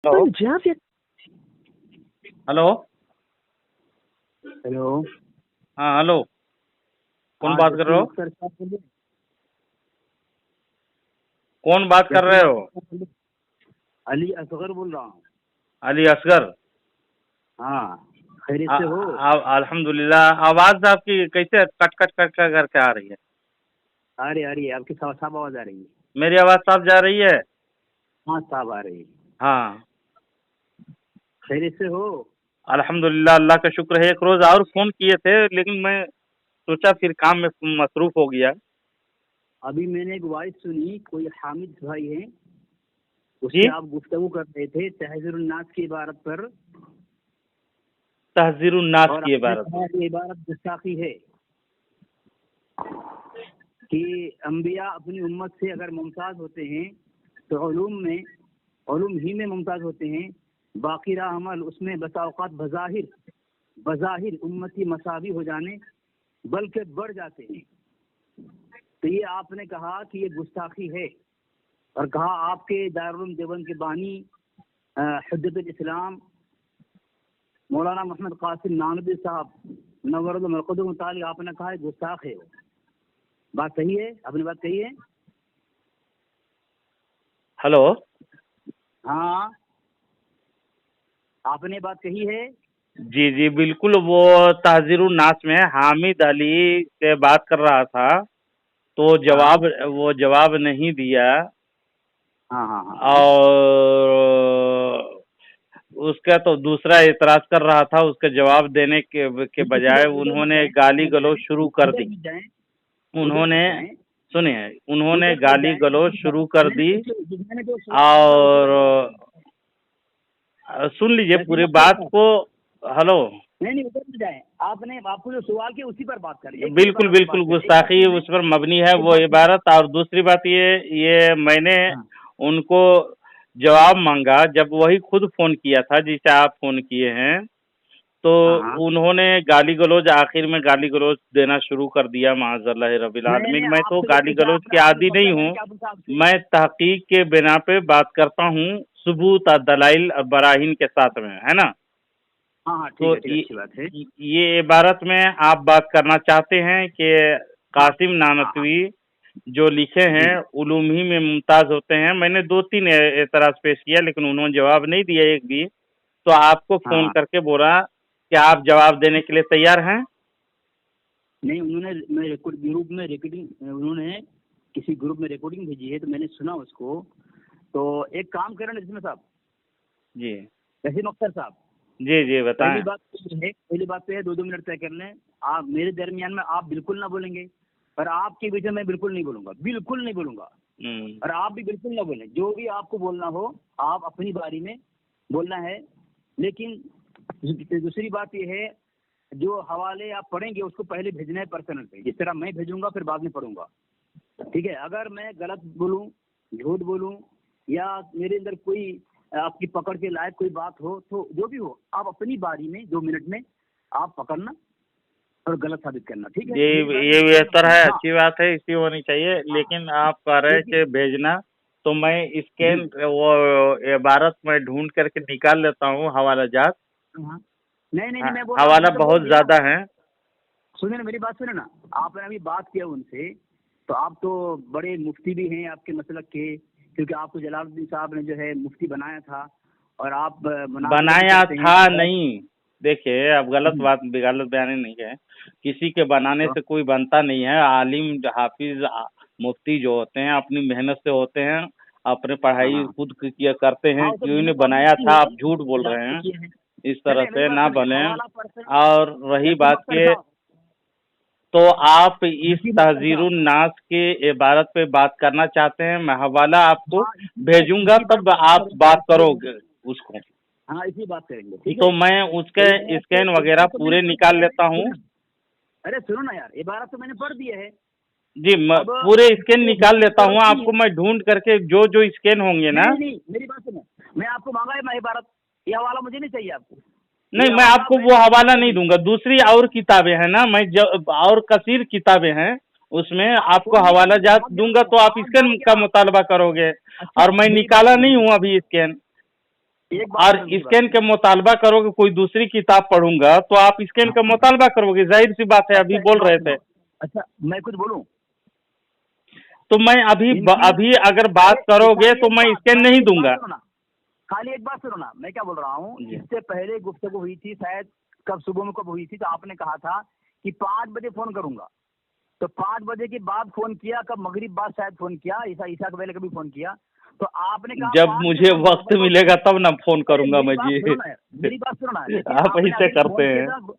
Hello Punjab या hello. Hello. हाँ hello, कौन हाँ, बात कर रहे जसीम हो? अख्तर साहब बोल रहे कौन बात कर रहे जसीम हो? अख्तर साहब बोल रहे? अली असगर बोल रहा हूँ। अली असगर। हाँ, खैरियत से हो? अल्हम्दुलिल्लाह। आवाज़ आपकी कैसे कट कट कट कर करके आ रही है? आ रही है आपकी साफ आवाज आ रही है। मेरी आवाज़ साफ जा रही है? हाँ, साफ आ रही है। हाँ खैरियत से हो? अल्हम्दुलिल्लाह, अल्लाह का शुक्र है। एक रोज़ और फ़ोन किए थे लेकिन मैं सोचा फिर काम में मसरूफ़ हो गया। अभी मैंने एक वॉइस सुनी, कोई हामिद भाई है, जी, उससे आप गुफ्तगू कर रहे थे तहज़ीरुन नास की इबारत पर, तहज़ीरुन नास और की आपने इबारत। कहा कि इबारत गुस्ताखी है कि अंबिया अपनी उम्मत से अगर मुमताज़ होते हैं तो उलूम ही में मुमताज़ होते हैं, बाकी रहा अमल उसमें बसा औकात बज़ाहिर उम्मती मसावी हो जाने बल्कि बढ़ जाते हैं। तो ये आपने कहा कि ये गुस्ताखी है, और कहा आपके दारुल देवबंद के बानी हुज्जतुल इस्लाम मौलाना मोहम्मद कासिम नानवी साहब नव्वरुल मरक़द मुतालिक, आपने कहा है गुस्ताख है वो। बात सही है? आपने बात कही है? हेलो। हाँ, आपने बात कही है। जी जी बिल्कुल, वो तहज़ीरुन नास में हामिद अली से बात कर रहा था, तो हाँ वो जवाब नहीं दिया। हाँ हाँ हाँ हाँ। और उसका तो दूसरा एतराज कर रहा था, उसका जवाब देने के बजाय उधर मत उन्होंने जाए, गाली उधर मत गलौज जाए, शुरू कर उधर दी। मत जाए, उधर उन्होंने मत जाए, सुनिए, उन्होंने उधर मत गाली जाए। गलौज शुरू कर दी। मैंने जो सवाल पूछा उसी और पर जवाब दें। सुन लीजिए जैसे पूरी अख्तर बात साहब, को। हेलो। नहीं उधर मत जाए। आपने आपको जो सवाल किया उसी पर बात करें, एक ही बिल्कुल इबारत पर बिल्कुल, बात करें। एक बात गुस्ताखी तो है, उस पर मबनी है एक वो बात सुनो। इबारत। और दूसरी बात ये मैंने हाँ उनको जवाब मांगा जब वही खुद फोन किया था जिसे आप फोन किए हैं, तो हाँ हाँ। उन्होंने गाली गलौज आखिर में गाली गलौज देना शुरू कर दिया। माज़अल्लाह रब्बिल मैंने आलमीन। मैं तो आपसे जो गाली पूछा गलौज आपने के आपने आदी जवाब नहीं दिया, मैंने हूँ। क्या पूछा आपसे? मैं तहकीक के बिना पे बात करता हूँ, सबूत दलाइल बराहीन के साथ में, है ना? हाँ हाँ, ठीक तो है, ठीक है, अच्छी बात है। ये इबारत में आप बात करना चाहते हैं कि हाँ कासिम हाँ हाँ। नानतवी जो लिखे जी। हैं उलूम ही में मुमताज़ होते हैं। मैंने 2-3 एतराज़ पेश किया लेकिन उन्होंने जवाब नहीं दिया एक भी। तो आपको हाँ फ़ोन हाँ। करके बोला कि आप जवाब देने के लिए तैयार हैं? नहीं, उन्होंने मैं रिकॉर्ड ग्रुप में रिकॉर्डिंग उन्होंने किसी ग्रुप में रिकॉर्डिंग भेजी है, तो मैंने सुना उसको। तो एक काम करें ना जिसमें साहब, जी। जसीम अख्तर साहब, जी, जी बताएँ। पहली बात तो है 2-2 मिनट तय कर लें। आप मेरे दरमियान में आप बिल्कुल ना बोलेंगे, और आपके बीच में मैं बिल्कुल नहीं बोलूंगा, बिल्कुल नहीं बोलूंगा। हुँ। और आप भी बिल्कुल ना बोलें, जो भी आपको बोलना हो आप अपनी बारी में बोलना है। लेकिन दूसरी बात यह है, जो हवाले आप पढ़ेंगे उसको पहले भेजना है पर्सनल पे, जिस तरह मैं भेजूंगा फिर बाद में पढ़ूंगा। ठीक है? अगर मैं गलत बोलूं, झूठ बोलूं, या मेरे अंदर कोई आपकी पकड़ के लायक कोई बात हो, तो जो भी हो आप अपनी बारी में 2 मिनट में आप पकड़ना और गलत साबित करना। ठीक है? जी, मेरी बात ये बेहतर है, हाँ अच्छी बात है, इसी होनी चाहिए। हाँ। लेकिन आप कह रहे हैं लेकिन कि भेजना, तो मैं जी, स्कैन वो इबारत में ढूँढ करके निकाल लेता हूँ हवाला जात। हाँ। नहीं नहीं नहीं, मैं बोल रहा हूँ हवाला मैंने तो बोल बहुत दिया। ज़्यादा है। सुनिए ना, मेरी बात सुने ना। आपने अभी बात किया उनसे, तो आप तो बड़े मुफ्ती भी हैं आपके मसलक के, क्योंकि आपको जलालुद्दीन साहब ने जो है मुफ्ती बनाया था, और आप मुनाजरे भी बनाया करते हैं। था नहीं। देखिए, अब गलत बयानी नहीं है। किसी के बनाने तो से कोई बनता नहीं है। आलिम, हाफिज़, मुफ्ती जो होते हैं अपनी मेहनत से होते हैं, अपने हाँ पढ़ाई हाँ खुद किया करते हाँ, हैं। वो तो किसी ने मेहनत तो आपने बनाया की था, है, आप झूठ बोल इजाज़त रहे तो हैं। की है। इस तरह चले, मेरी से बात ना सुने, बनें। हवाला पर्सन और रही जसीम बात अख्तर के, साहब, तो आप इस जसीम अख्तर साहब। तहज़ीरुन नास के इबारत पे बात करना चाहते हैं। मैं हवाला आपको हाँ, भेजूँगा, इसी पर तब बात आप करेंगे, बात करोगे उसको। हाँ इसी बात करेंगे। ठीक तो है? मैं तो उसके स्कैन वगैरह इबारत तो मैंने पूरे पढ़ दी निकाल है। लेता हूँ। अरे सुनो ना यार, इबारत तो मैंने पढ़ दी है। जी, अब पूरे स्कैन इसको निकाल लेता हूँ। जरूरत नहीं आपको है। मैं ढूंढ करके जो स्कैन होंगे ना। नहीं नहीं, मेरी बात सुनो। मैं आपको मांगा है मैं इबारत, ये हवाला मुझे नहीं चाहिए आपको। ये नहीं, मैं हवाला आपको मैंने वो अपनी हवाला तरफ नहीं से। दूंगा। दूसरी और किताबें हैं ना, और कसीर किताबें हैं, उसमें कोई आपको नहीं, हवाला जात आप दूंगा जाओगे, तो आप आप स्कैन जाओगे का आप। मुतालबा करोगे। अच्छा, और मैं मेरी बात निकाला सुनो। नहीं हूँ अभी स्कैन। एक बात और सुनो मेरी स्कैन बात। का मुतालबा करोगे, कोई दूसरी किताब पढ़ूंगा तो आप स्कैन का मुतालबा करोगे, जाहिर सी बात है। अभी अच्छा एक बोल बात रहे सुनो। थे अच्छा मैं कुछ बोलूं? तो मैं इनकी अभी अगर बात करोगे खाली तो एक मैं बात, स्कैन खाली नहीं एक बात दूंगा। सुनो ना, खाली एक बात सुनो ना, मैं क्या बोल रहा हूँ, जी। इससे पहले गुफ्तगू हुई थी शायद, कब सुबह में कब हुई थी, तो आपने कहा था कि 5 बजे फोन करूंगा। तो 5 बजे के बाद फोन किया, कब मगरिब बाद शायद फोन किया, ईसा के पहले कभी फोन किया, तो आपने कहा जब 5 बजे मुझे फोन वक्त करूंगा। मिलेगा तब ना फोन अरे करूंगा मेरी मैं बात जी। सुनो ना, मेरी बात सुनो ना, लेकिन आप आपने ऐसे अभी करते फोन हैं। किया था।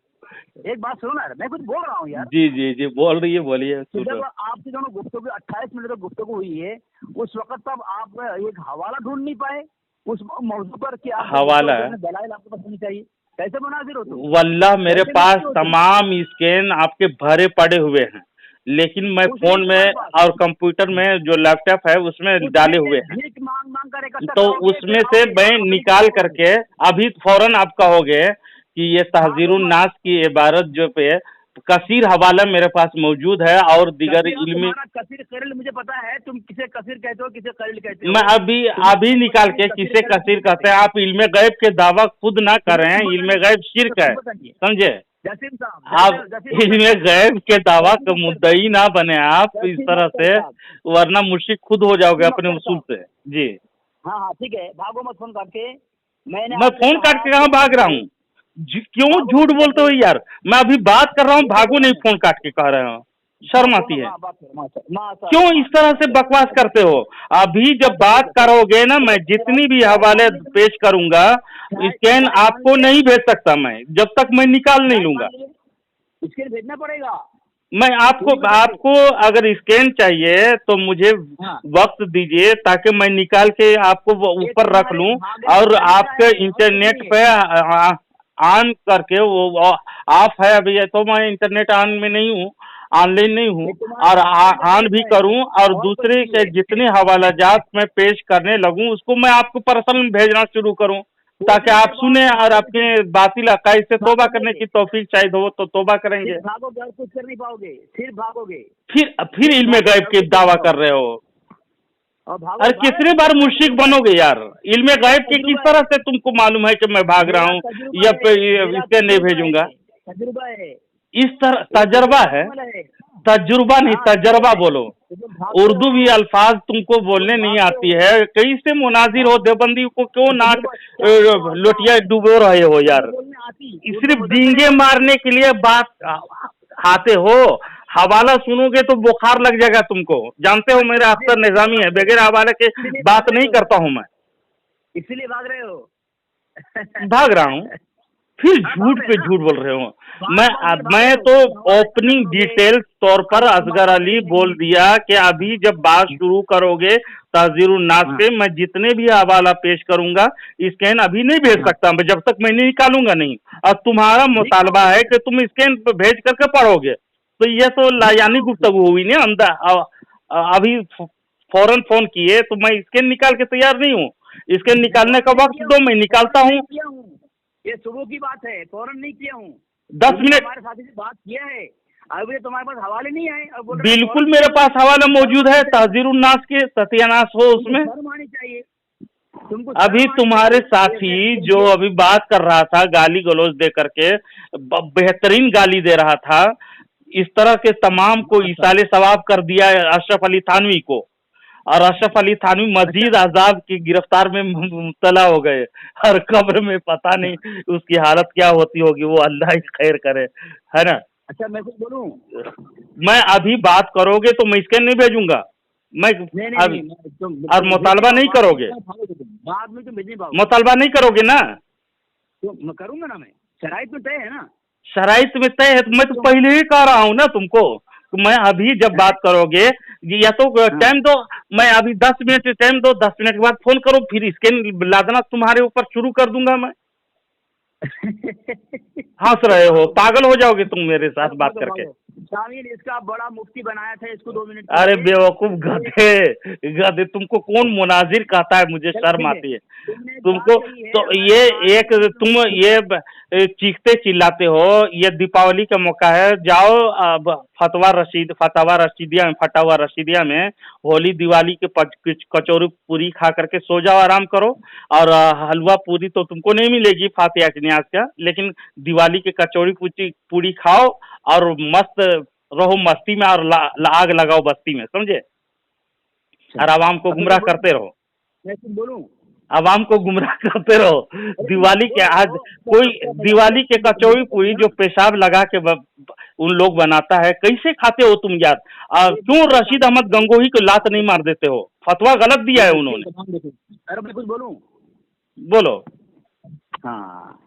एक बात सुनो ना, मैं कुछ बोल रहा हूँ यार। जी जी जी, बोल रही है, बोलिए, तो सुनो। जब आपसे दोनों गुफ्तगू 28 मिनट तक गुफ्तगू हुई है, उस वक्त तब आप एक हवाला ढूंढ नहीं पाए उस मौजू पर कि आप हवाला दलाइल आपके पास होनी चाहिए। कैसे मुनाजिर हो तुम? वल्लाह मेरे कैसे पास मुनाजिर हो तुम? तमाम स्कैन आपके भरे पड़े हुए हैं, लेकिन मैं कुछ नहीं फोन तुम्हारे में पास। और कंप्यूटर में जो लैपटॉप है उसमें कुछ डाले नहीं है, हुए हैं। भीख मांग मांग कर इकट्ठा तो करोगे, फिर उसमें से आओगे मैं अपनी निकाल किताबों से। करके अभी फौरन आप कहोगे कि ये भागो तहजीरुन मत। नास की इबारत जो पे कसीर हवाला मेरे पास मौजूद है और दीगर कसीर, इल्मी। तुम्हारा कसीर करील मुझे पता है, तुम किसे कसीर कहते हो, किसे करील कहते हो। मैं अभी तुम्हें अभी नहीं पता निकाल कि के कसीर किसे करील कसीर किसे कहते कहते हैं। हैं। आप इल्मे गैब के दावा खुद ना कर रहे तुम्हें हैं, खुद इल्मे बताइए, गैब शिर्क तो है, खुद बताइए। समझे। जसीम साहब, आप जसीम अख्तर इल्मे साहब, गैब के दावा का जसीम अख्तर मुद्दई साहब, ना बने आप इस जसीम तरह अख्तर से, साहब, वरना मुश्रिक खुद हो जाओगे जसीम अपने अख्तर उसूल साहब। से। जी। हाँ हाँ ठीक है, भागो मत फोन करके। मैंने मैं आपसे फोन कहा काट के कि कहाँ भाग रहा आपको हूँ? क्यों भागो मत झूठ फोन बोलते हो करके। यार? मैं अभी बात कर रहा हूँ, झूठ नहीं भागो बोला नहीं, मैं। फोन काट के कह रहे हो, हाँ शर्म आती दोनों, है। हाँ बात करो, क्यों माशाल्लाह इस तरह से माशाल्लाह, बकवास चलो करते हो? अभी जब अच्छा ठीक बात है, करोगे ना, मैं चलो जितनी भी शराइत हवाले मान ली तुमने, पेश करूंगा, स्कैन शराइत मान आपको ली है, नहीं भेज सकता मैं, जब तक मैं निकाल नहीं शराइत लूंगा। मान ली है, इसके लिए भेजना पड़ेगा। मैं क्यों नहीं भेजेंगे? आपको अगर स्कैन चाहिए तो मुझे हाँ, वक्त दीजिए, ताकि मैं निकाल के आपको वो ये ऊपर रख तुम्हारे लूं भागने और का तरीका आपके है और कुछ इंटरनेट नहीं है। पे ऑन करके वो ऑफ है अभी, तो मैं इंटरनेट ऑन में नहीं हूँ, ऑनलाइन नहीं हूँ, ये तुम्हारे और भागने का ऑन भी तरीका है करूँ और और कुछ दूसरे नहीं के है। जितने हवालाजात मैं पेश करने लगूं उसको मैं आपको पर्सनल भेजना शुरू करूं, कुछ ताकि नहीं आप कर सुने पाओगे, और भागोगे आपके फिर, बातिल अकाइद से तौबा करने भागोगे की तौफीक शायद हो तो तौबा फिर करेंगे। भागोगे और कुछ कर नहीं पाओगे, फिर भागोगे, फिर फिर इल्मे भागोगे गैब और के कुछ कर नहीं दावा कर पाओगे, रहे हो। और अरे भागोगे, कितने भागोगे बार मेरा मुश्रिक तजुर्बा है, बनोगे यार? इल्मे मेरा गैब के किस तजुर्बा तरह है, से तुमको मालूम है कि मैं भाग रहा मेरा हूँ तजुर्बा या है, मेरा इससे नहीं तजुर्बा भेजूंगा? है, तजुर्बा है, इस तरह ये तजर्बा तजुर्बा का है, अमल है। तजुर्बा नहीं हाँ तजुर्बा तजर्बा है, बोलो। तो तुम भागते उर्दू भी हो, अल्फाज तुमको तुम बोलने नहीं भागते आती हो, है, कैसे मुनाजिर हो? हाँ देवबंदी को क्यों नाक तजुर्बा क्या हुआ, क्या लोटिया है, डुबो रहे हो उर्दू यार? बोलने आती, उर्दू सिर्फ मुदब्बर है डींगे उर्दू। मारने के लिए बात आते हो। हवाला सुनोगे तो बुखार लग जाएगा तुमको, जानते हो मेरा इसलिए अख्तर इसलिए निजामी भाग है, रहे हो, बगैर हवाले के इसीलिए भाग बात रहे नहीं हो, करता हूँ मैं। इसीलिए भाग रहे हो। भाग रहा हूँ, फिर हाँ भाग झूठ रहे पे हैं ना, झूठ बोल रहे हो। बात बात पे भाग मैं रहे हो, तो तुम हवाला इकट्ठा ओपनिंग करोगे, डिटेल्स तौर पर अब असगर तुम्हारे अली नहीं बोल नहीं, दिया कि अभी जब बात शुरू करोगे तहजीरुन नास हाँ पे, मैं जितने भी हवाला पेश करूंगा स्कैन अभी नहीं भेज हाँ सकता मैं, जब तक मैं नहीं निकालूंगा नहीं। और तुम्हारा नहीं मुतालबा पाओगे, है कि तुम स्कैन पे भेज करके पढ़ोगे, तो ये तो नहीं लायानी पाओगे। गुफ्तगू हुई ना अभी फौरन फोन किए तो मैं स्कैन निकाल के तैयार नहीं हूँ। स्कैन निकालने का फौरन नहीं वक्त किया दो, हूँ, मैं निकालता फौरन नहीं हूँ। किया हूँ, ये सुबह की बात है, फौरन नहीं किया हूँ। 10 तुमने मिनट हमारे साथी से बात किया है, अभी तुम्हारे पास हवाले नहीं आए, अब बोल रहे हो बिल्कुल फौरन मेरे किया हूँ। पास हवाला शर्म मौजूद आनी है, चाहिए, तहजीरुन नास के सत्यानाश हो तुमको उसमें। शर्म आनी चाहिए, तुमको अभी शर्म आनी तुम्हारे चाहिए, साथी जो तुमसे अभी बात कर रहा था गाली गलौज दे करके, बेहतरीन गाली दे रहा था, इस तरह के तमाम को इसाले सवाब कर दिया है अशरफ अली थानवी को, और अशरफ अली थानवी अच्छा मजीद आजाब की गिरफ्तार में मुब्तला हो गए, हर कब्र में पता नहीं उसकी हालत क्या होती होगी, वो अल्लाह ही खैर करे, है ना। अच्छा मैं कुछ बोलूं? मैं अभी बात करोगे तो मैं स्कैन नहीं भेजूंगा मैं नहीं नहीं अब, नहीं, तुम और भेज नहीं मुतालबा पाओ, नहीं बाद में करोगे, पाओगे तुम, बाद में तुम भेज नहीं पाओगे, मुतालबा नहीं करोगे ना? तो मैं करूंगा ना, मैं शराइत में तय है ना। शराइत में तय है तो मैं तो तुम पहले ही कह रहा हूँ ना तुमको, तो मैं अभी जब हैं? बात करोगे या तो हाँ टाइम दो, मैं अभी 10 मिनट टाइम दो, 10 मिनट के बाद फोन करो, फिर स्कैन लादना तुम्हारे ऊपर शुरू कर दूंगा मैं। हंस रहे हो, पागल हो जाओगे तुम मेरे साथ चलो बात भागो करके। भागो। शामिल इसका बड़ा मुफ्ती बनाया था, इसको 2 मिनट अरे बेवकूफ गधे गधे, तुमको कौन मुनाजिर कहता है? मुझे शर्म आती है तुमको। तो ये एक तुम ये चीखते चिल्लाते हो, ये दीपावली का मौका है, जाओ अब फटावा रशीदिया में होली दिवाली के कचौरी पूरी खा करके सो जाओ, आराम करो। और हलवा पूरी तो तुमको नहीं मिलेगी फातिहा के न्याज का, लेकिन दिवाली के कचौरी पूरी खाओ और मस्त रहो मस्ती में, और आग लगाओ बस्ती में, समझे? और आवाम को गुमराह करते रहो, मैं कुछ बोलूं? आवाम को गुमराह करते रहो। दिवाली के आज कोई दिवाली के कचौड़ी पूरी जो पेशाब लगा के उन लोग बनाता है, कैसे खाते हो तुम यार? क्यों रशीद अहमद गंगोही को लात नहीं मार देते हो? फतवा गलत दिया है उन्होंने। अरे मैं कुछ बोलूं? बोलो। हाँ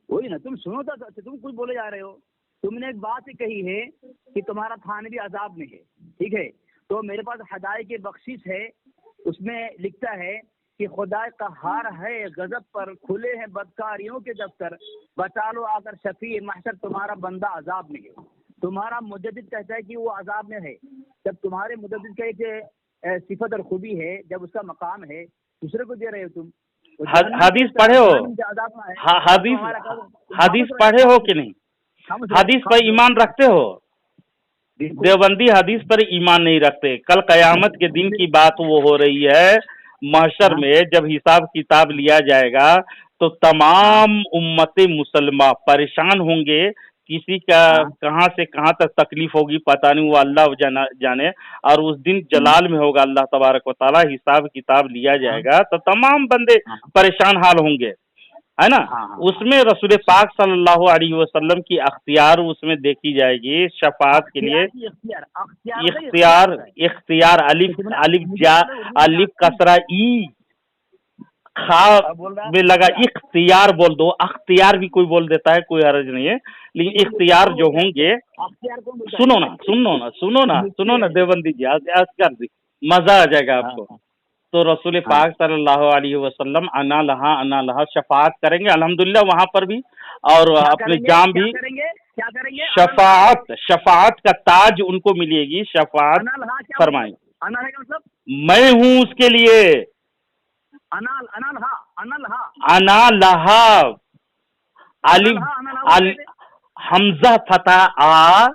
वही ना, तुम सुनो तो, तुम कुछ बोले जा रहे हो। तुमने एक बात ही कही है कि तुम्हारा थानवी अजाब में है, ठीक है? तो मेरे पास हदाये की बख्शिश है, उसमें लिखता है कि खुदा कहार है गजब पर, खुले हैं बदकारियों के दफ्तर, बचा लो आकर शफी महशर, तुम्हारा बंदा अजाब में है। तुम्हारा मुजद्दिद कहता है कि वो अजाब में है, जब तुम्हारे मुजद्दिद का एक सिफत और खूबी है, जब उसका मकाम है, दूसरे को दे रहे हो तुम। हदीस पढ़े हो? हदीस पढ़े हो कि नहीं? हदीस पर ईमान रखते हो? देवबंदी हदीस पर ईमान नहीं रखते। कल कयामत के दिन की बात वो हो रही है, महशर में जब हिसाब किताब लिया जाएगा तो तमाम उम्मते मुसलमा परेशान होंगे, किसी का कहां से कहां तक तकलीफ होगी पता नहीं, वो अल्लाह जाने। और उस दिन जलाल में होगा अल्लाह तबारक व तआला, हिसाब किताब लिया जाएगा तो तमाम बंदे परेशान हाल होंगे, है ना? उसमें रसूल पाक सल्लल्लाहु अलैहि वसल्लम की अख्तियार उसमें देखी जाएगी शफाअत के लिए। इख्तियार अलिफ कसरा ई खा में लगा, इख्तियार बोल दो, अख्तियार भी कोई बोल देता है, कोई हर्ज नहीं है, लेकिन इख्तियार जो होंगे, सुनो ना देवबंदी जी, कर दी, मजा आ जाएगा आपको। तो रसूल पाक सल्लल्लाहु अलैहि वसल्लम अना लहा शफाअत करेंगे अल्हम्दुलिल्लाह वहां पर भी, और अपने जाम भी क्या करेंगे? शफाअत का ताज उनको मिलेगी। शफाअत फरमाएं, मतलब मैं हूँ उसके लिए। अना लहा अलिफ हमजा फता आ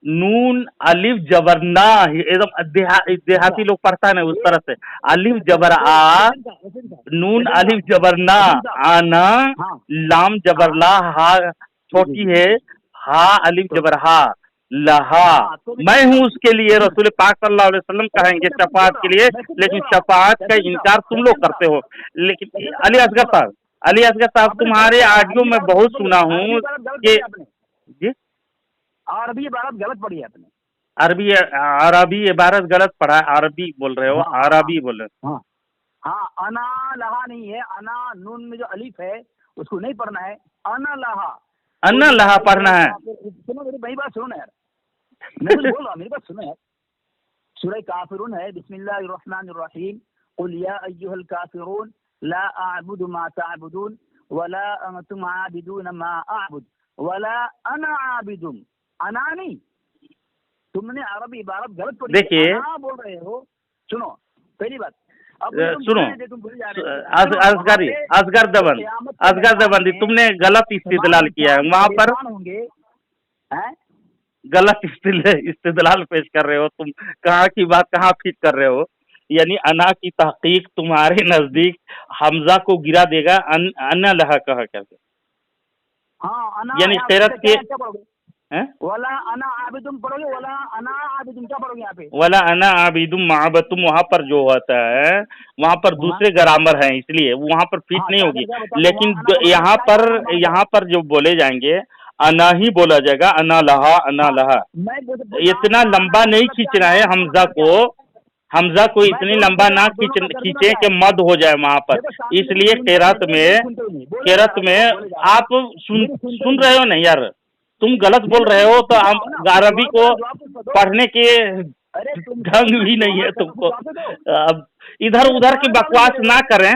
नून अलिफ जबरना, एकदम देहाती लोग पढ़ता है ना उस तरह से, अलिफ जबर आ नून अलिफ जबरना आना, लाम जबरला हा छोटी है, हा अलिफ जबर हा लहा, मैं हूँ उसके लिए। रसूल पाक सल्लल्लाहु अलैहि वसल्लम कहेंगे शफाअत के लिए, लेकिन शफाअत का इनकार तुम लोग करते हो। लेकिन अली असगर साहब तुम्हारे ऑडियो में बहुत सुना हूँ कि जी अरबी इबारत गलत पढ़ी है आपने। अरबी इबारत गलत पढ़ा, अरबी बोल रहे हो, अरबी बोल रहे हो। हाँ अना लहा नहीं है, अना नून में जो अलिफ है उसको नहीं पढ़ना है, अन्ना लहा पढ़ना है। सुनो मेरी बात सुनो ना यार, मैं कुछ बोल रहा हूँ, मेरी बात सुनो यार। सूरह काफिरून है, बिस्मिल्लाहिर रहमानिर रहीम, कुल या अय्युहल काफिरून ला अअबुदु मा तअबुदून वला अंतुम आबिदून मा अअबुद वला अना आबिदुम। अना नहीं, तुमने अरबी इबारत गलत पढ़ी, देखिए बोल रहे हो। सुनो पहली बात, सुनो असगर दबंदी तुमने गलत इस्तेदलाल किया है, वहाँ पर गलत इस्तेदलाल पेश कर रहे हो तुम, कहाँ की बात कहाँ फिट कर रहे हो। यानी अना की तहकीक तुम्हारे नजदीक हमजा को गिरा देगा, अन्ना लहा कहा करके। हाँ, यानी खैरत के वला अना आबिदुम पढ़ोगे, वला अना आबिदुम क्या पढ़ोगे यहाँ पे? वला अना आबिदुम माबतुम, वहाँ पर जो होता है वहाँ पर दूसरे ग्रामर है, इसलिए वहाँ पर फिट नहीं होगी। लेकिन यहाँ पर जो बोले जाएंगे अना ही बोला जाएगा, अना लहा। इतना लंबा नहीं खींचना है हमजा को इतनी लंबा ना खींचे कि मद हो जाए वहाँ पर। इसलिए केरत में आप सुन रहे हो नहीं यार, तुम गलत बोल रहे हो, तो हम अरबी को पढ़ने के ढंग भी नहीं है तुमको। अब इधर उधर की बकवास ना करें,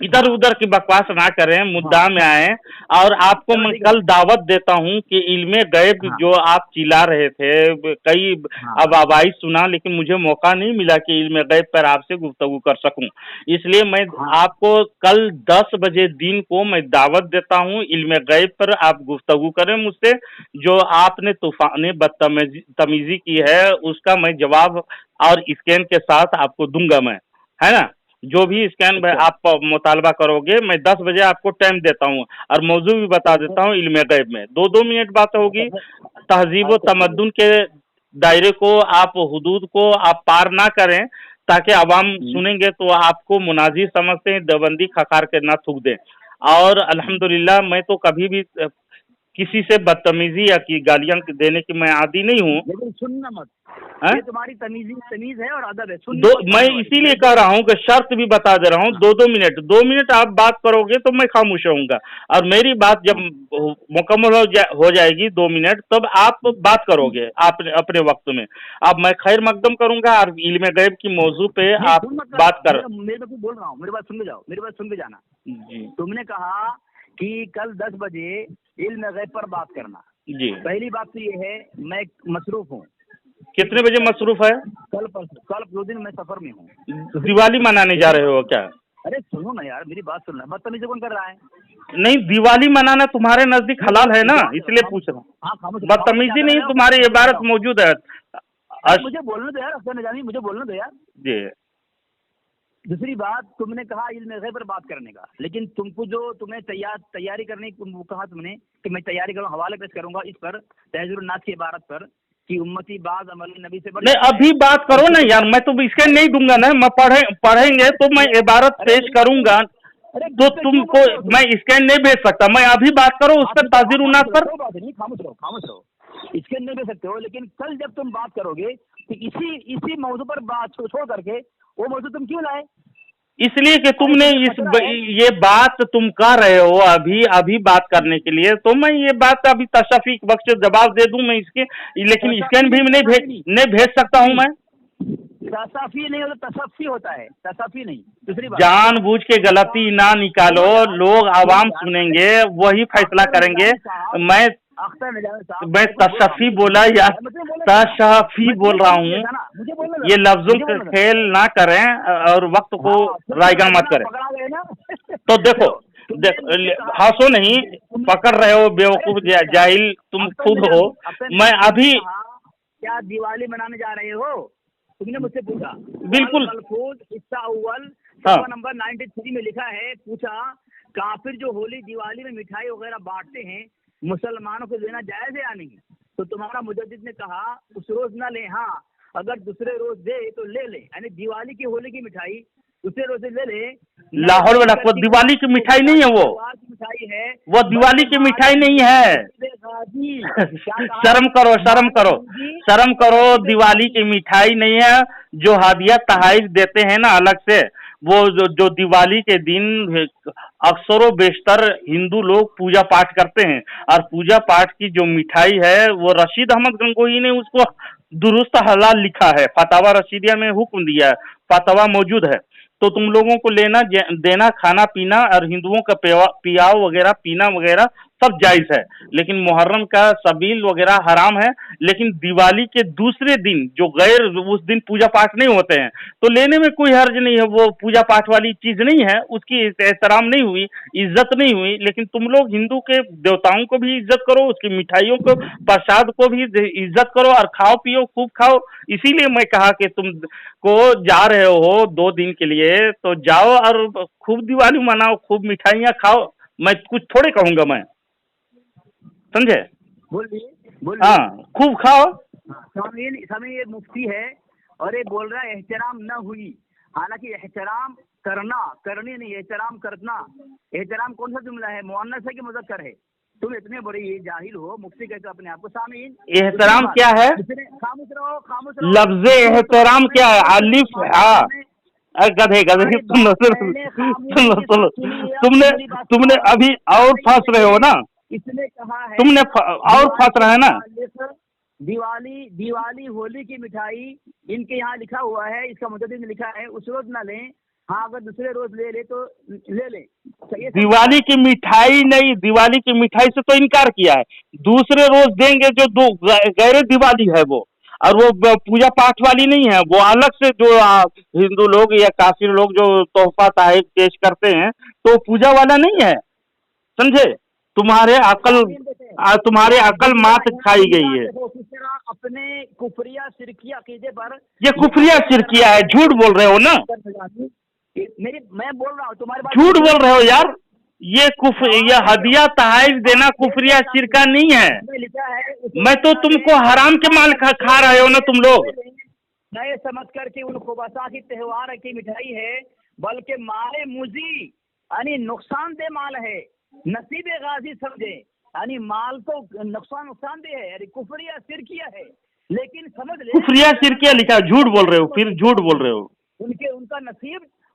इधर उधर की बकवास ना करें, मुद्दा हाँ में आए। और आपको चलो मैं ठीक है। कल दावत देता हूं कि इल्मे गैब हाँ जो आप चिल्ला रहे थे, कई हाँ अब आवाज़ सुना, लेकिन मुझे मौका नहीं मिला कि इल्मे गैब पर आपसे गुफ्तगू कर सकूं। इसलिए मैं हाँ आपको कल 10 बजे दिन को मैं दावत देता हूं, इल्मे गैब पर आप गुफ्तगू करें मुझसे। जो आपने तूफानी बदतमीजी तमीजी की है उसका मैं जवाब और स्कैन के साथ आपको दूंगा मैं, है ना। जो भी स्कैन में अच्छा आप मुतालबा करोगे, मैं 10 बजे आपको टाइम देता हूँ और मौजू भी बता देता हूँ। इल्मे गैब में 2-2 मिनट बात होगी। तहजीब व अच्छा ठीक है। तमद्दुन के दायरे को आप, हुदूद को आप पार ना करें, ताकि अवाम हम्म, सुनेंगे तो आपको मुनाजिर समझते हैं, देवबंदी खखार के ना थूक दें। और हम्म। अल्हम्दुलिल्लाह मैं तो कभी भी किसी से बदतमीजी या की गालियां देने की मैं आदी नहीं हूँ। लेकिन सुनना मत, हैं? ये तुम्हारी तमीज है और अदब है, दो, सुननी और मैं पढ़ने वाली, इसीलिए मेरे कह दो रहा हूँ कि शर्त भी बता दे रहा हूँ, हाँ 2-2 मिनट आप बात करोगे तो मैं खामोश रहूंगा। और मेरी बात जब हाँ मुकम्मल हो जाएगी 2 मिनट, तब आप बात करोगे आप अपने वक्त में। अब मैं खैर मकदम करूंगा और इल्मे गैब की मौजू पे नहीं आप सुन मतलब बात कर। मेरे को बोल रहा हूँ, मेरी बात सुन के जाओ, मेरी बात सुन के जाना। जी तुमने कहा कि कल 10 बजे इल्म गैब पर बात करना। जी। पहली बात तो ये है, मैं मसरूफ हूँ, कितने बजे मसरूफ है? कल 2 दिन मैं सफर में हूँ। दूसरी बात, दिवाली मनाने जा रहे हो क्या? अरे सुनो ना यार, मेरी बात सुनना, बदतमीजी कौन कर रहा है? नहीं, दिवाली मनाना तुम्हारे नजदीक हलाल है ना, इसलिए पूछ रहा हूँ। हाँ खामोश बदतमीजी नहीं, तुम्हारी इबारत मौजूद है। मुझे बोलने दो यार, अफ्सर निजामी, मुझे बोलने दो यार। जी दूसरी बात, तुमने कहा इल्म गैब पर बात करने का, लेकिन तुमको जो तुम्हें तैयारी करने की कहा तुमने कि मैं तैयारी करूँ, हवाले पेश करूंगा इस पर, तहज़ुरुन नास की इबारत पर कि उम्मती बाज़ अमल नबी से बढ़ नहीं, जाती है। अभी बात करो ना यार, मैं तो इसके नहीं दूंगा ना। मैं पढ़ेंगे तो मैं इबारत अरे पेश करूंगा, अरे तो बीच में क्यों तुमको बोलते हो तुम? मैं स्कैन नहीं भेज सकता। मैं अभी बात करो उस हाँ पर, ठीक है, हाँ ताज़ीर खामोश उन्नास रहो, पर। कोई बात नहीं, खामोश रहो। इसके नहीं दे सकते हो, लेकिन कल जब तुम बात करोगे तो इसी मौजू पर बात छोड़ करके वो मौजू तुम क्यों लाए? इसलिए कि अरे तुमने तुम्हें खतरा है। ये बात तुम कर रहे हो अभी बात करने के लिए, तो मैं ये बात अभी तशफ़ी बख्श जवाब दे दूं मैं इसके, लेकिन स्कैन भी नहीं भेज सकता हूं मैं। तसाफी नहीं होता, तसफ़ी होता है, तसाफी नहीं। दूसरी बात, जानबूझ के गलती ना निकालो, सुनो यार, लोग सुनो आवाम यार, अरे सुनेंगे, वही फैसला अख्तर करेंगे। निजामी साहब, मैं अख्तर निजामी साहब, मैं मैं कुछ बोल रहा हूँ, तशफ़ी मुझे बोला सुनने दो या यार, मुझे बोलने दो ना, तशफ़ी मैं तुम्हें बोल रहा बोलने हूँ। दिया था ना, मुझे बोलने दो ये ना, लफ्जों मुझे का बोलने दो। खेल ना करें और वक्त को हाँ तुम रायगा देखो मत ना, करें। पकड़ा गए ना। तो देखो, देखो, तुमने मुझसे कहा है हंसो नहीं, तुमने पकड़ रहे हो अरे बेवकूफ सुनो यार, जाहिल तुम अख्तर खुद हो। निजामी, अख्तर मैं निजामी, तुमने अभी कहा क्या दिवाली मनाने जा रहे हो? तुमने मुझसे पूछा, बिल्कुल। मलफूज हिस्सा अव्वल हाँ सफा नंबर 93 में लिखा है, पूछा काफिर जो होली दिवाली में मिठाई वगैरह बांटते हैं, मुसलमानों को देना जायज है या नहीं? तो तुम्हारा मुजद्दिद ने कहा उस रोज ना ले, हाँ अगर दूसरे रोज दे तो ले ले, यानी दिवाली की होली की मिठाई दूसरे रोज से ले ले। लाहौल वाला वो दिवाली की मिठाई नहीं है, वो मिठाई है, वो दिवाली की मिठाई नहीं है। शर्म करो, शर्म करो, शर्म करो। दिवाली की मिठाई नहीं है। जो हादिया तहाइफ देते हैं ना अलग से, वो जो दिवाली के दिन अक्सर बेशतर हिंदू लोग पूजा पाठ करते हैं, और पूजा पाठ की जो मिठाई है वो रशीद अहमद गंगोही ने उसको दुरुस्त हलाल लिखा है, फतावा रशीदिया में हुक्म दिया है, फतवा मौजूद है। तो तुम लोगों को लेना देना, खाना पीना और हिंदुओं का पियाव वगैरह पीना वगैरह सब जायज है, लेकिन मुहर्रम का सबील वगैरह हराम है। लेकिन दिवाली के दूसरे दिन जो गैर, उस दिन पूजा पाठ नहीं होते हैं, तो लेने में कोई हर्ज नहीं है। वो पूजा पाठ वाली चीज नहीं है, उसकी एहतराम नहीं हुई, इज्जत नहीं हुई। लेकिन तुम लोग हिंदू के देवताओं को भी इज्जत करो, उसकी मिठाइयों को, प्रसाद को भी इज्जत करो, और खाओ पियो, खूब खाओ। इसीलिए मैं कहा कि तुम को जा रहे हो 2 दिन के लिए, तो जाओ और खूब दिवाली मनाओ, खूब मिठाइयाँ खाओ। मैं कुछ थोड़े कहूंगा मैं, समझे? बोलिए हाँ, खूब खाओ। स्वामी ये मुफ्ती है और ये बोल रहा है एहतराम न हुई। हालांकि एहतराम करनी नहीं, एहतराम करना। एहतराम कौन सा जुमला है, मुअन्नस है कि मुज़क्कर है? तुम इतने बड़े ये जाहिल हो, मुफ्ती कहते हो अपने आप को। सामीन, एहतराम क्या है? खामोश रहो। लफ्ज़ एहतराम क्या है? अलिफ, हाँ। गधे सुनो तुमने अभी और फंस रहे हो ना, इसने कहा है तुमने और फंस रहे हैं ना। दिवाली होली की मिठाई इनके यहाँ लिखा हुआ है, इसका मुजद्दिद ने लिखा है उस रोज ना लें हाँ, अगर दूसरे रोज ले ले तो ले ले। दिवाली की मिठाई नहीं, दिवाली की मिठाई से तो इनकार किया है, दूसरे रोज देंगे जो दो गैर दिवाली है वो, और वो पूजा पाठ वाली नहीं है, वो अलग से जो हिंदू लोग या काफिर लोग जो तोहफा तहफ पेश करते हैं तो पूजा वाला नहीं है, समझे? तुम्हारे अकल मात खाई गई है। अपने कुफरिया शिरकिया अकीदे पर, ये कुफरिया शिरकिया है, झूठ बोल रहे हो ना, मैं बोल रहा हूँ तुम्हारे बात, झूठ बोल रहे हो यार, ये हदिया तहफ देना कुफरिया शिरका नहीं है। मैं तो तुमको हराम के माल खा रहे हो ना तुम लोग। नए समझ करके उन खुबासा की त्योहार की मिठाई है, बल्कि माले मुजी यानी नुकसानदेह माल है, नसीब गाजी समझे, यानी माल तो नुकसानदेह है, यानी कुफरिया शिरकिया है। लेकिन समझ ले, कुफरिया शिरकिया लिखा, झूठ बोल रहे हो, फिर झूठ बोल रहे हो।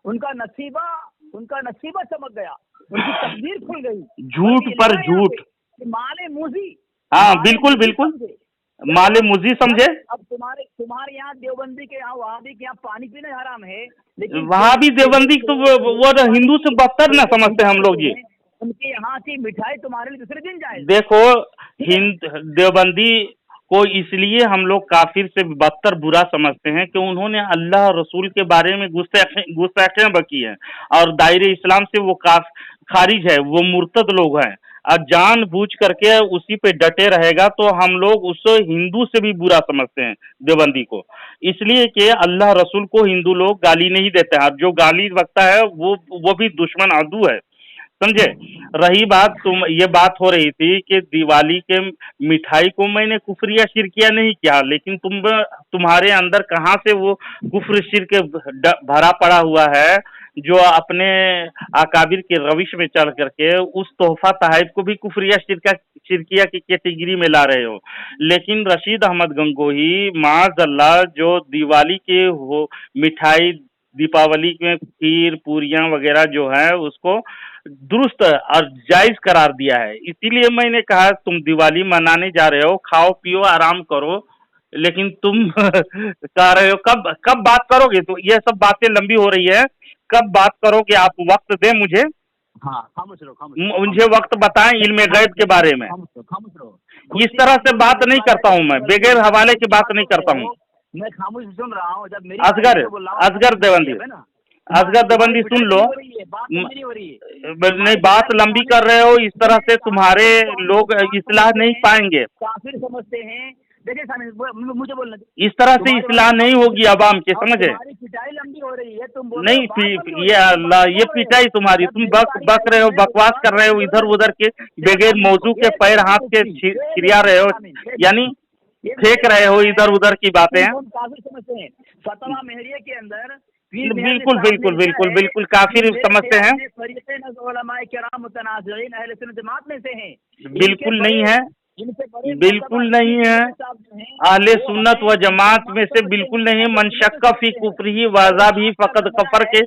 उनका नसीबा चमक गया, उनकी तकदीर खुल गई, झूठ पर झूठ। माले मुजी, हाँ बिल्कुल बिल्कुल, माले मुजी समझे। अब तुम्हारे यहाँ देवबंदी के यहाँ, वहाबी के यहाँ पानी पीना हराम है, लेकिन वहाबी देवबंदी तो वो हिंदू से बदतर ना समझते हम लोग जी। उनके यहाँ की मिठाई तुम्हारे लिए दूसरे दिन जाए। देखो, देवबंदी को इसलिए हम लोग काफिर से बदतर बुरा समझते हैं कि उन्होंने अल्लाह और रसूल के बारे में गुस्ताखियां बकी हैं, और दायरे इस्लाम से वो खारिज है, वो मुर्तद लोग हैं, और जानबूझ करके उसी पे डटे रहेगा तो हम लोग उससे हिंदू से भी बुरा समझते हैं देवबंदी को, इसलिए कि अल्लाह रसूल को हिंदू लोग गाली नहीं देते हैं, और जो गाली बकता है वो भी दुश्मन आदू है, समझे। रही बात, ये बात हो रही थी कि दिवाली के मिठाई को मैंने कुफरिया शिरकिया नहीं किया, लेकिन तुम्हारे अंदर कहाँ से वो कुफ्र शिरक भरा पड़ा हुआ है, जो अपने अकाबिर के रविश में चढ़ करके उस तोहफा तहफ को भी कुफरिया शिरकिया की कैटेगरी में ला रहे हो। लेकिन रशीद अहमद गंगोही माज़अल्लाह जो दिवाली के वो मिठाई, दीपावली में खीर पूरियां वगैरह जो है उसको दुरुस्त और जायज करार दिया है, इसीलिए मैंने कहा तुम दिवाली मनाने जा रहे हो, खाओ पियो आराम करो, लेकिन तुम कह रहे हो कब बात करोगे? तो ये सब बातें लंबी हो रही है, कब बात करोगे? आप वक्त दें मुझे। हाँ, खामोश रहो, मुझे वक्त बताएं इल्मे गैब के बारे में। खामोश रहो। इस तरह से बात नहीं करता हूँ मैं, बगैर हवाले की बात नहीं करता हूँ। मैं खामोश सुन रहा हूँ। जब मेरी असगर देवबंदी सुन लो, नहीं बात लंबी कर रहे हो, इस तरह से तुम्हारे लोग इस्लाह नहीं पाएंगे। काफिर समझते हैं, देखिए मुझे बोलना, इस तरह से इस्लाह नहीं होगी अवाम के, समझे। पिटाई लंबी हो रही है, तुम नहीं, ये अल्लाह, ये पिटाई तुम्हारी, तुम बक रहे हो, बकवास कर रहे हो, इधर उधर के बगैर मौजू के पैर हाथ के छिरिया रहे हो, यानी फेंक रहे हो इधर उधर की बातें। काफिर समझते हैं, फतवा मेहरिया के अंदर बिल्कुल बिल्कुल बिल्कुल बिल्कुल काफिर समझते हैं, बिल्कुल नहीं है, बिल्कुल नहीं है, अहले सुन्नत व जमात में से बिल्कुल नहीं है। मन शक्का फी कुफरी वाजा भी फकत कफर के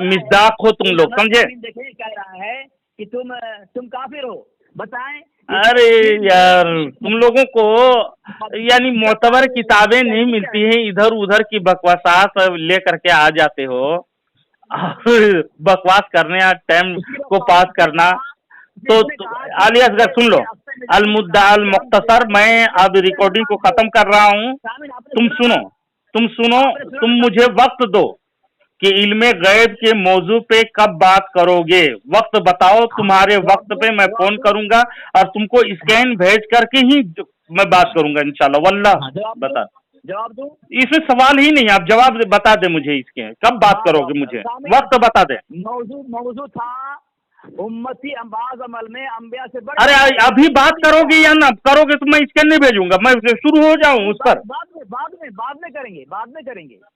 मिज़दाक हो तुम लोग, समझे। कह रहा है कि तुम काफिर हो, बताएं। अरे यार, तुम लोगों को यानी मोतबर किताबें नहीं मिलती हैं, इधर उधर की बकवासात लेकर के आ जाते हो, बकवास करने या टाइम को पास करना। तो अली असगर सुन लो, अल मुद्दा अल मुख्तसर, मैं अब रिकॉर्डिंग को खत्म कर रहा हूँ, तुम सुनो, तुम मुझे वक्त दो कि इल्मे गैब के मौजू पे कब बात करोगे, वक्त बताओ, तुम्हारे वक्त पे मैं फोन करूंगा और तुमको स्कैन भेज करके ही मैं बात करूंगा इंशाल्लाह। वल्लाह बता, जवाब दो, इसमें सवाल ही नहीं, आप जवाब बता दे मुझे, इसके कब बात करोगे, मुझे वक्त बता दे। मौजू था उम्मती अंबाज अमल में अंबिया से बड़े। अरे अभी बात करोगे या ना करोगे तो मैं स्कैन नहीं भेजूंगा, मैं शुरू हो जाऊं उस पर। बाद में करेंगे।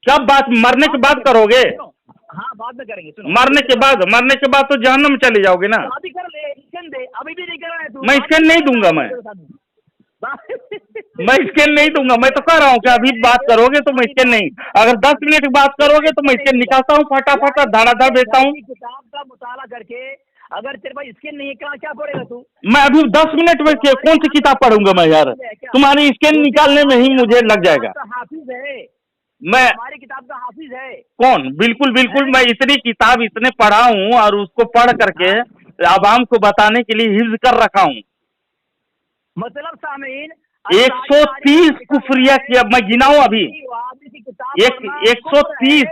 कब बात, मरने के बाद करोगे? हाँ, बाद में करेंगे। मरने के बाद तो जहन्नम चले जाओगे ना। अभी कर ले, स्कैन दे, अभी भी नहीं कर रहा है तू। मैं स्कैन नहीं दूंगा, मैं स्कैन नहीं दूंगा, मैं तो कह रहा हूँ कि अभी बात करोगे तो मैं स्कैन नहीं, अगर 10 मिनट बात करोगे तो मैं स्कैन निकालता हूँ, फटाफट धड़ाधड़ भेजता हूँ। किताब का मुताला करके अगर तेरे पास स्कैन नहीं है, क्या पढ़ेगा तू? मैं अभी 10 मिनट में कौन सी किताब पढ़ूंगा मैं यार, तुम्हारी स्कैन निकालने में ही मुझे लग जाएगा। हाफिज है, मैं हमारी किताब का हाफिज है। कौन? बिल्कुल बिल्कुल, मैं इतनी किताब इतने पढ़ा हूँ और उसको पढ़ करके आवाम को बताने के लिए हिफ्ज कर रखा हूँ। मतलब सामीन 130 कुफरिया की, अब मैं गिनाऊं अभी, 130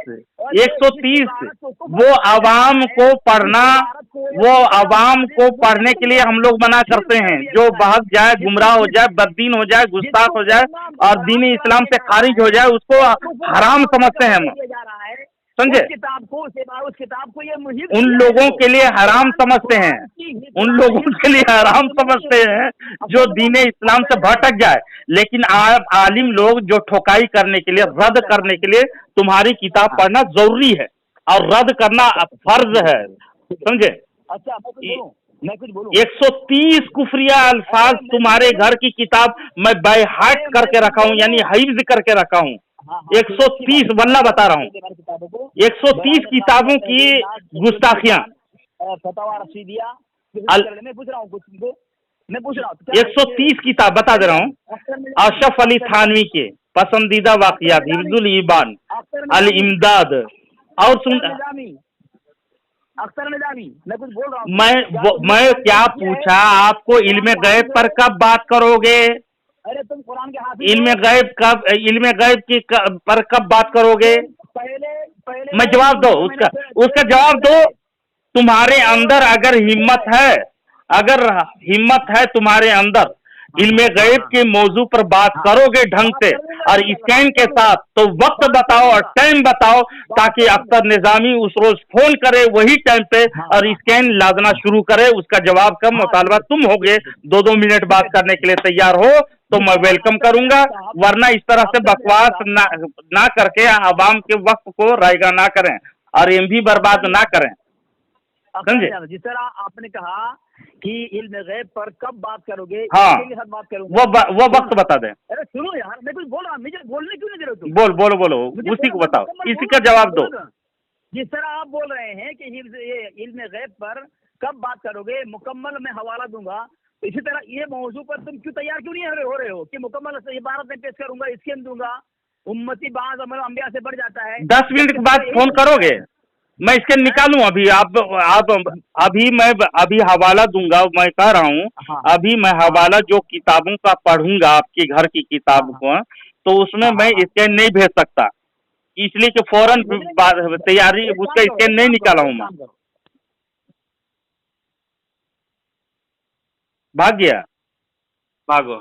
वो आवाम को पढ़ना, वो आवाम को पढ़ने के लिए हम लोग मना करते हैं। जो बहक जाए, गुमराह हो जाए, बददीन हो जाए, गुस्ताख हो जाए और दीन इस्लाम से खारिज हो जाए, उसको हराम समझते हैं हम, समझे? उस किताब को ये उन लोगों के लिए हराम समझते हैं, उन लोगों के लिए हराम समझते हैं जो दीन इस्लाम से भटक जाए। लेकिन आप आलिम लोग जो ठोकाई करने के लिए, रद्द करने के लिए तुम्हारी किताब पढ़ना जरूरी है और रद्द करना फर्ज है, समझे? अच्छा मैं कुछ बोलूं? 130 कुफरिया अल्फाज तुम्हारे घर की किताब मैं बाय हार्ट करके रखा हूँ, यानी हिफ्ज करके रखा हूँ। 130 वल्ला बता रहा हूँ, 130 किताबों की गुस्ताखियां। फतवा रशीदिया मैं पूछ रहा हूँ कुछ, मैं पूछ रहा हूँ 130 किताब बता दे रहा हूँ। अशरफ अली थानवी के पसंदीदा वाक़ियात, हिफ्जुल ईमान, अल इमदाद, और सुन अख्तर निजामी, मैं कुछ बोल रहा हूँ। मैं क्या पूछा आपको? इल्मे गैब पर कब बात करोगे? अरे तुम कुरान के हाफिज इल्मे गैब कब, इल्मे गैब की पर कब बात करोगे? पहले मैं जवाब दो, उसका जवाब दो। तुम्हारे अंदर अगर हिम्मत है तुम्हारे अंदर, इल्मे गैब के मौजू पर बात करोगे ढंग से और स्कैन के साथ, तो वक्त बताओ और टाइम बताओ, ताकि अख्तर निजामी उस रोज फोन करे वही टाइम पे और स्कैन लादना शुरू करे। उसका जवाब का मुतालबा तुम होगे, 2-2 मिनट बात करने के लिए तैयार हो तो मैं वेलकम करूंगा, वरना इस तरह से बकवास ना करके आवाम के वक्त को रायगा ना करें और एमबी बर्बाद ना करें, समझे? जिस तरह आपने कहा कि इल्म गैब पर कब बात करोगे, हाँ, साथ बात करूंगा, वो वक्त बता दें। अरे सुनो यार, मैं कुछ बोल रहा हूँ, मुझे बोलने क्यों नहीं दे रहे तुम? बोलो उसी को बताओ, इसी का जवाब दो। जिस तरह आप बोल रहे हैं कि ये इल्म गैब पर कब बात करोगे, मुकम्मल मैं हवाला दूंगा, तो इसी तरह ये मौजू पर तुम क्यों तैयार क्यों नहीं हो रहे हो कि मुकम्मल इबारत में पेश करूंगा, स्कैन दूंगा? उम्मती बाज़ अमल अंबिया से बढ़ जाता है। 10 मिनट के बाद फोन करोगे, मैं इसके निकालूं अभी? आप अभी मैं अभी हवाला दूंगा, मैं कह रहा हूँ अभी मैं हवाला जो किताबों का पढ़ूंगा आपके घर की किताब को, तो उसमें मैं स्कैन नहीं भेज सकता, इसलिए कि फौरन तैयारी उसका स्कैन नहीं निकाला हूं मैं। भाग गया, भागो।